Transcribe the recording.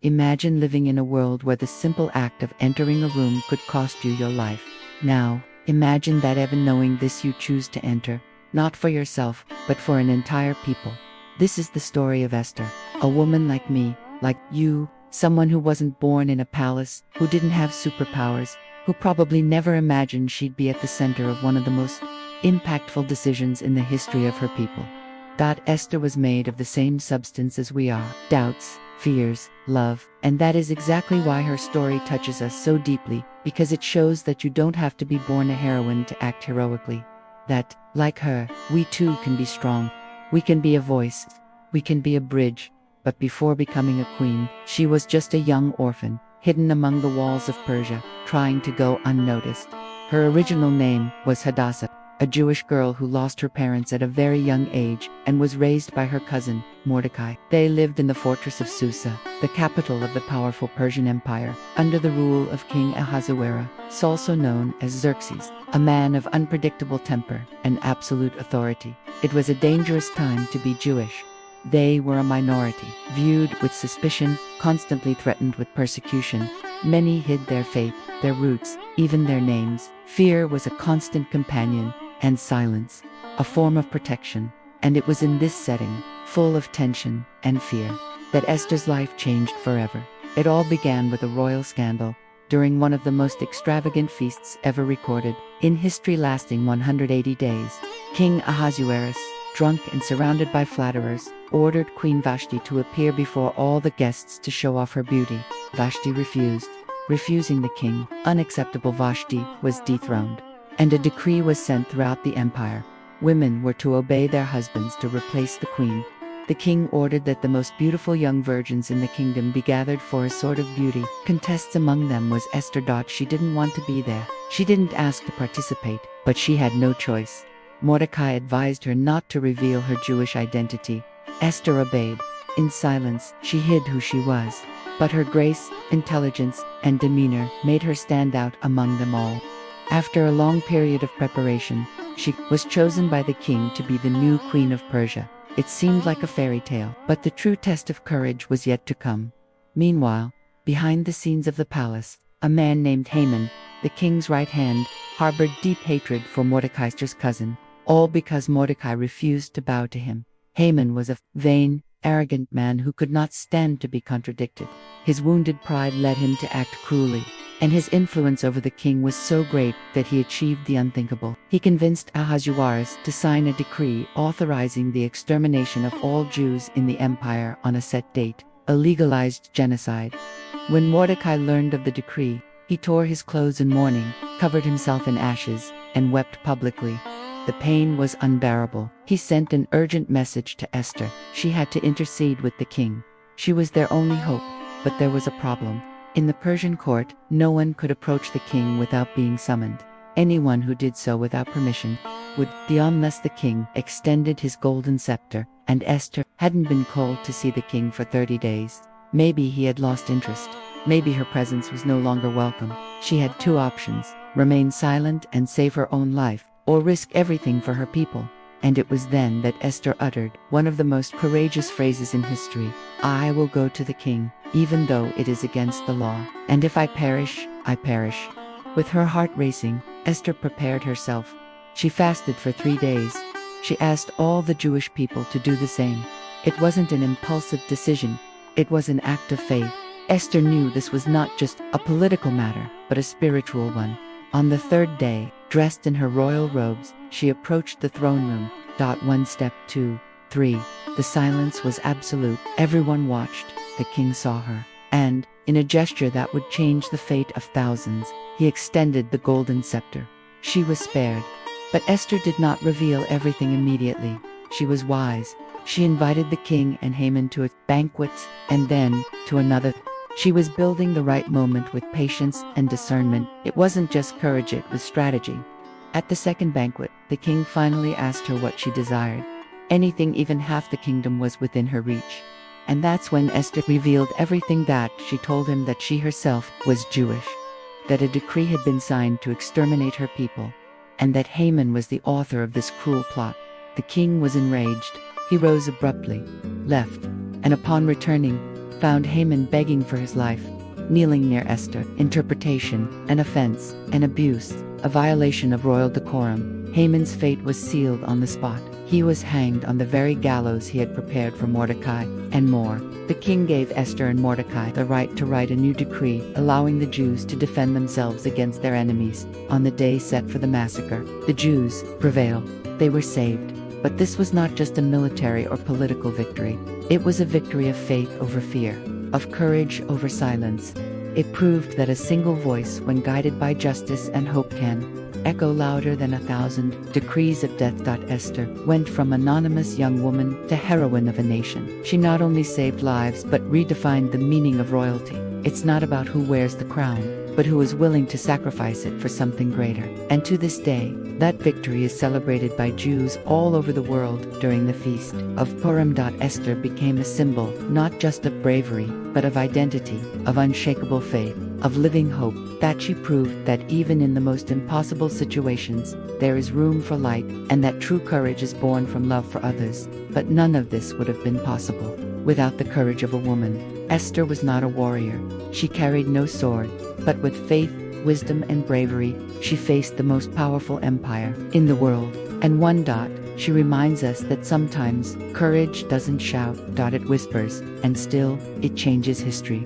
Imagine living in a world where the simple act of entering a room could cost you your life. Now, imagine that even knowing this you choose to enter, not for yourself, but for an entire people. This is the story of Esther, a woman like me, like you, someone who wasn't born in a palace, who didn't have superpowers, who probably never imagined she'd be at the center of one of the most impactful decisions in the history of her people. Esther was made of the same substance as we are: doubts, fears, love, and that is exactly why her story touches us so deeply, because it shows that you don't have to be born a heroine to act heroically. That, like her, we too can be strong. We can be a voice. We can be a bridge. But before becoming a queen, she was just a young orphan, hidden among the walls of Persia, trying to go unnoticed. Her original name was Hadassah, a Jewish girl who lost her parents at a very young age and was raised by her cousin, Mordecai. They lived in the fortress of Susa, the capital of the powerful Persian Empire, under the rule of King Ahasuerus, also known as Xerxes, a man of unpredictable temper and absolute authority. It was a dangerous time to be Jewish. They were a minority, viewed with suspicion, constantly threatened with persecution. Many hid their faith, their roots, even their names. Fear was a constant companion, and silence, a form of protection. And it was in this setting, full of tension and fear, that Esther's life changed forever. It all began with a royal scandal, during one of the most extravagant feasts ever recorded, in history lasting 180 days. King Ahasuerus, drunk and surrounded by flatterers, ordered Queen Vashti to appear before all the guests to show off her beauty. Vashti refused. Refusing the king, unacceptable, Vashti was dethroned. And a decree was sent throughout the empire. Women were to obey their husbands to replace the queen. The king ordered that the most beautiful young virgins in the kingdom be gathered for a sort of beauty contest. Among them was Esther. She didn't want to be there. She didn't ask to participate, but she had no choice. Mordecai advised her not to reveal her Jewish identity. Esther obeyed. In silence, she hid who she was. But her grace, intelligence, and demeanor made her stand out among them all. After a long period of preparation, she was chosen by the king to be the new queen of Persia. It seemed like a fairy tale, but the true test of courage was yet to come. Meanwhile, behind the scenes of the palace, a man named Haman, the king's right hand, harbored deep hatred for Mordecai's cousin, all because Mordecai refused to bow to him. Haman was a vain, arrogant man who could not stand to be contradicted. His wounded pride led him to act cruelly, and his influence over the king was so great that he achieved the unthinkable. He convinced Ahasuerus to sign a decree authorizing the extermination of all Jews in the empire on a set date, a legalized genocide. When Mordecai learned of the decree, he tore his clothes in mourning, covered himself in ashes, and wept publicly. The pain was unbearable. He sent an urgent message to Esther. She had to intercede with the king. She was their only hope, but there was a problem. In the Persian court, no one could approach the king without being summoned. Anyone who did so without permission would die unless the king extended his golden scepter, and Esther hadn't been called to see the king for 30 days. Maybe he had lost interest. Maybe her presence was no longer welcome. She had two options: remain silent and save her own life, or risk everything for her people. And it was then that Esther uttered one of the most courageous phrases in history: "I will go to the king, even though it is against the law. And if I perish, I perish." With her heart racing, Esther prepared herself. She fasted for 3 days. She asked all the Jewish people to do the same. It wasn't an impulsive decision. It was an act of faith. Esther knew this was not just a political matter, but a spiritual one. On the 3rd day, dressed in her royal robes, she approached the throne room. 1 step, 2, 3. The silence was absolute. Everyone watched. The king saw her. And, in a gesture that would change the fate of thousands, he extended the golden scepter. She was spared. But Esther did not reveal everything immediately. She was wise. She invited the king and Haman to a banquet, and then to another. She was building the right moment with patience and discernment. It wasn't just courage, it was strategy. At the second banquet, the king finally asked her what she desired. Anything, even half the kingdom, was within her reach. And that's when Esther revealed everything. That she told him that she herself was Jewish, that a decree had been signed to exterminate her people, and that Haman was the author of this cruel plot. The king was enraged. He rose abruptly, left, and upon returning, found Haman begging for his life, kneeling near Esther. Interpretation: an offense, an abuse, a violation of royal decorum. Haman's fate was sealed on the spot. He was hanged on the very gallows he had prepared for Mordecai, and more. The king gave Esther and Mordecai the right to write a new decree, allowing the Jews to defend themselves against their enemies. On the day set for the massacre, the Jews prevailed. They were saved. But this was not just a military or political victory. It was a victory of faith over fear, of courage over silence. It proved that a single voice, when guided by justice and hope, can echo louder than 1,000 decrees of death. Esther went from anonymous young woman to heroine of a nation. She not only saved lives but redefined the meaning of royalty. It's not about who wears the crown, but who is willing to sacrifice it for something greater. And to this day, that victory is celebrated by Jews all over the world during the feast of Purim. Esther became a symbol not just of bravery, but of identity, of unshakable faith, of living hope. That she proved that even in the most impossible situations, there is room for light, and that true courage is born from love for others. But none of this would have been possible without the courage of a woman. Esther was not a warrior. She carried no sword, but with faith, wisdom, and bravery, she faced the most powerful empire in the world. And she reminds us that sometimes courage doesn't shout, it whispers, and still, it changes history.